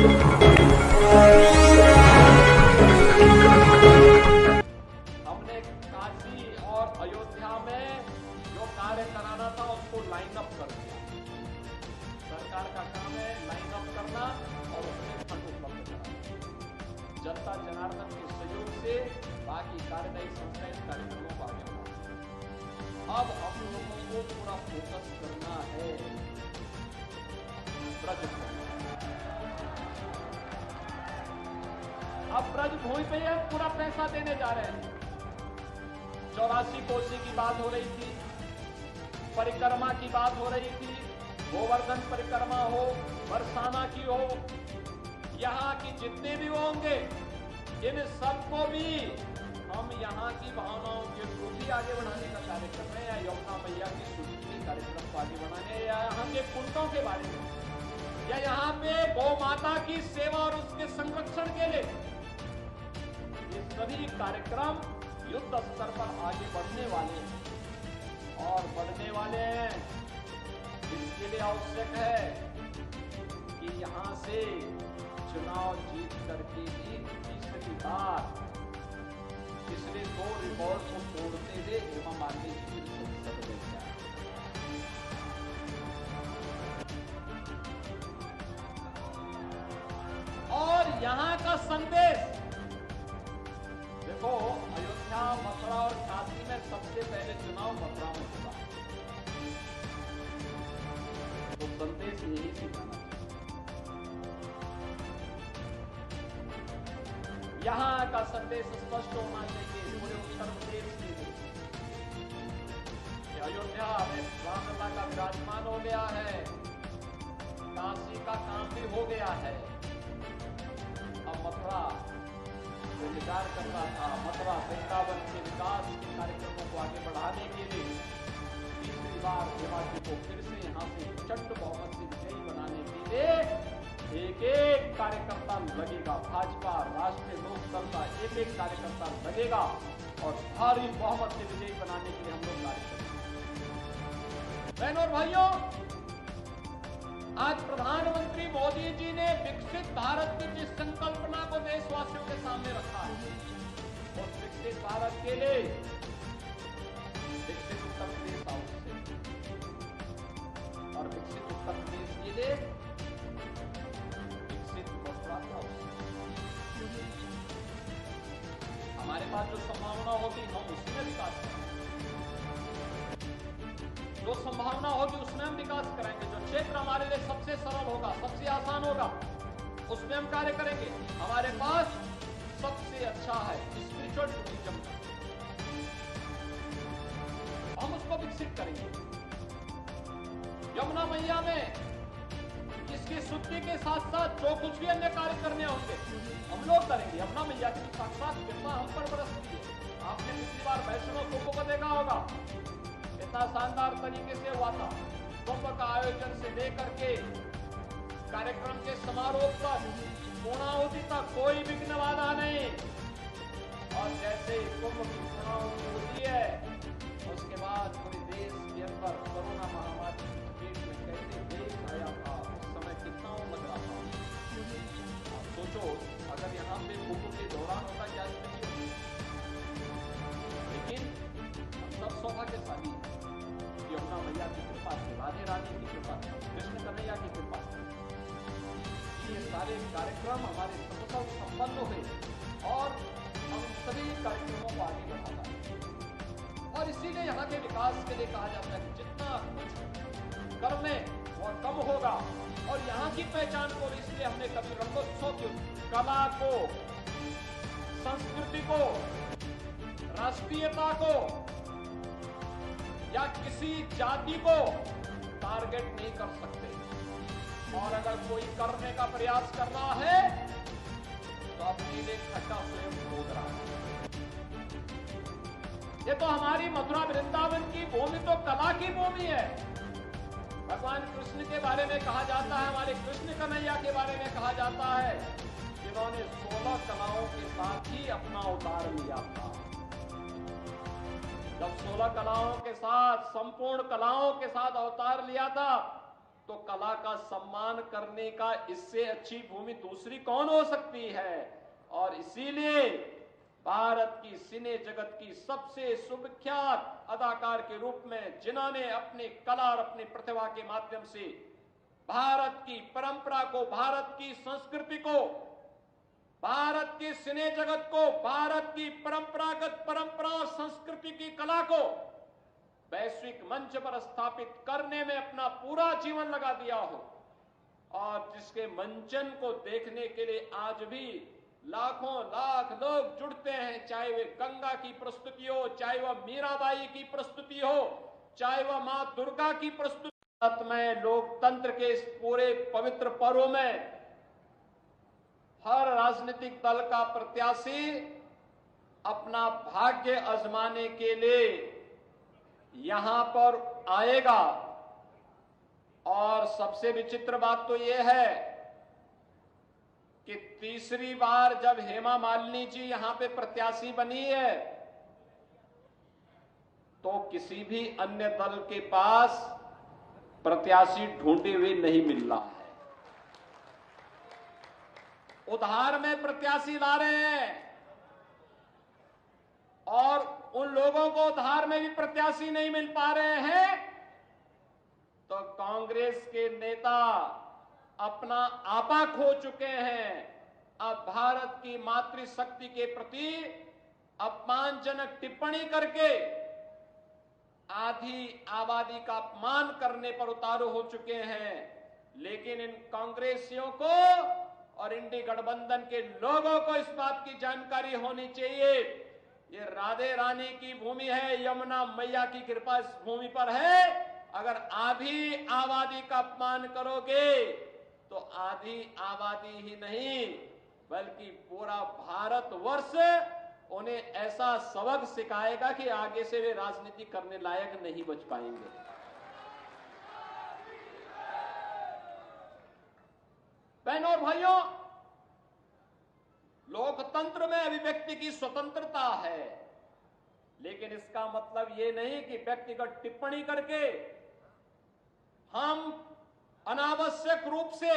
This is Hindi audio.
हमने काशी और अयोध्या में जो कार्य कराना था उसको लाइन अप कर दिया। सरकार का काम है लाइन अप करना और उसमें फंड उपलब्ध कराना। जनता जनार्दन के सहयोग से बाकी कार्यदायी संस्थाएं कार्यक्रमों को आगे बढ़ाना। अब हम लोगों को पूरा फोकस करना है ब्रज पर। अब ब्रज भूमि पे हम पूरा पैसा देने जा रहे हैं। 84 कोसी की बात हो रही थी, परिक्रमा की बात हो रही थी, गोवर्धन परिक्रमा हो, बरसाना की हो, यहाँ की जितने भी होंगे इन सबको भी हम यहाँ की भावनाओं के रूप भी आगे बढ़ाने का कार्य कर रहे हैं, या यमुना मैया की स्तुति के कार्यक्रम को आगे बढ़ाने, या यहाँ के कुंडों के बारे में, या यहाँ पे गौ माता की सेवा और उसके संरक्षण के लिए ये सभी कार्यक्रम युद्ध स्तर पर आगे बढ़ने वाले हैं और बढ़ने वाले हैं। इसके लिए आवश्यक है कि यहाँ से चुनाव जीत करके भी तीसरी बार पिछले 2 रिकॉर्ड को तोड़ते हुए हेमा मालिनी जी की संसद में गया। और यहाँ का संदेश देखो, अयोध्या, मथुरा और काशी में सबसे पहले चुनाव मथुरा में हुआ, तो संदेश यही से जाना चाहिए। यहाँ का संदेश स्पष्ट होना चाहिए पूरे उत्तर प्रदेश के लिए। अयोध्या में रामलला का विराजमान हो गया है, काशी का काम भी हो गया है। अब मथुरा इंतजार कर रहा था, मथुरा वृंदावन के विकास के कार्यक्रमों को आगे बढ़ाने के लिए तीसरी बार हेमा जी को फिर से यहाँ से प्रचंड बहुमत से विजयी बनाने के लिए एक एक कार्यकर्ता लगेगा। भाजपा, राष्ट्रीय लोकदल का एक एक कार्यकर्ता लगेगा और भारी बहुमत से विजयी बनाने के लिए हम लोग कार्य करेंगे। बहनों और भाइयों, आज प्रधानमंत्री मोदी जी ने विकसित भारत की जिस संकल्पना को देशवासियों के सामने रखा है, उस विकसित भारत के लिए विकसित उत्तर प्रदेश आवश्यक है। और विकसित उत्तर प्रदेश के लिए विकसित मथुरा की आवश्यकता है। हमारे पास जो संभावना होगी हम उसी में विकास करेंगे, जो संभावना होगी उसमें हम विकास करेंगे। जो क्षेत्र हमारे लिए सबसे सरल होगा, सबसे आसान होगा, उसमें हम कार्य करेंगे। हमारे पास सबसे अच्छा है स्पिरिचुअल टूरिज्म, हम उसको विकसित करेंगे। यमुना मैया में इसकी स्तुति के साथ साथ जो कुछ भी अन्य कार्य करने होंगे हम लोग करेंगे। यमुना मैया की साक्षात कृपा हम पर बरसती है। आपने पिछली बार वैष्णव कुंभ को देखा होगा, इतना शानदार तरीके से हुआ था। कुंभ का आयोजन से लेकर के कार्यक्रम के समारोह तक, पूर्णाहुति तक कोई विघ्न बाधा नहीं। और जैसे कुंभ की पूर्णाहुति होती है उसके बाद पूरे देश के अंदर कोरोना महामारी की चपेट में कैसे देश आया था, उस समय कितना लग रहा था। आप सोचो अगर यहाँ पे कुंभ के दौरान होता क्या स्थिति होती। लेकिन हम सब सौभाग्यशाली यमुना मैया की कृपा से, राधे रानी की कृपा से, कृष्ण कन्हैया की कृपा से ये सारे कार्यक्रम हमारे सफल संपन्न हुए और हम सभी कार्यक्रमों को आगे बढ़ाना है। और इसीलिए यहाँ के विकास के लिए कहा जाता है कि जितना कुछ कर लें वो कम होगा। और यहाँ की पहचान को इसलिए हमने कभी रंगोत्सव की कला को, संस्कृति को, राष्ट्रीयता को या किसी जाति को टारगेट नहीं कर सकते। और अगर कोई करने का प्रयास कर रहा है तो अपने लिए खड्डा स्वयं खोद रहा है। ये तो हमारी मथुरा वृंदावन की भूमि तो कला की भूमि है। भगवान कृष्ण के बारे में कहा जाता है, हमारे कृष्ण कन्हैया के बारे में कहा जाता है, जिन्होंने 16 कलाओं के साथ ही अपना अवतार लिया था। जब 16 कलाओं के साथ, संपूर्ण कलाओं के साथ अवतार लिया था तो कला का सम्मान करने का इससे अच्छी भूमि दूसरी कौन हो सकती है। और इसीलिए भारत की सिने जगत की सबसे सुविख्यात अदाकार के रूप में जिन्होंने अपनी कला और अपनी प्रतिभा के माध्यम से भारत की परंपरा को, भारत की संस्कृति को, भारत की सिने जगत को, भारत की परंपरा और संस्कृति की कला को वैश्विक मंच पर स्थापित करने में अपना पूरा जीवन लगा दिया हो, और जिसके मंचन को देखने के लिए आज भी लाखों लाख लोग जुड़ते हैं, चाहे वे गंगा की प्रस्तुति हो, चाहे वह मीराबाई की प्रस्तुति हो, चाहे वह मां दुर्गा की प्रस्तुति। में लोकतंत्र के इस पूरे पवित्र पर्व में हर राजनीतिक दल का प्रत्याशी अपना भाग्य आजमाने के लिए यहां पर आएगा। और सबसे विचित्र बात तो यह है कि तीसरी बार जब हेमा मालिनी जी यहां पे प्रत्याशी बनी है तो किसी भी अन्य दल के पास प्रत्याशी ढूंढे हुए नहीं मिल रहा है, उधार में प्रत्याशी ला रहे हैं, और उन लोगों को उधार में भी प्रत्याशी नहीं मिल पा रहे हैं तो कांग्रेस के नेता अपना आपा खो चुके हैं। अब भारत की मातृशक्ति के प्रति अपमानजनक टिप्पणी करके आधी आबादी का अपमान करने पर उतारू हो चुके हैं। लेकिन इन कांग्रेसियों को और इंडी गठबंधन के लोगों को इस बात की जानकारी होनी चाहिए, ये राधे रानी की भूमि है, यमुना मैया की कृपा इस भूमि पर है। अगर आधी आबादी का अपमान करोगे तो आधी आबादी ही नहीं बल्कि पूरा भारतवर्ष उन्हें ऐसा सबक सिखाएगा कि आगे से वे राजनीति करने लायक नहीं बच पाएंगे। बहनों और भाइयों, लोकतंत्र में अभिव्यक्ति की स्वतंत्रता है, लेकिन इसका मतलब ये नहीं कि व्यक्तिगत टिप्पणी करके हम अनावश्यक रूप से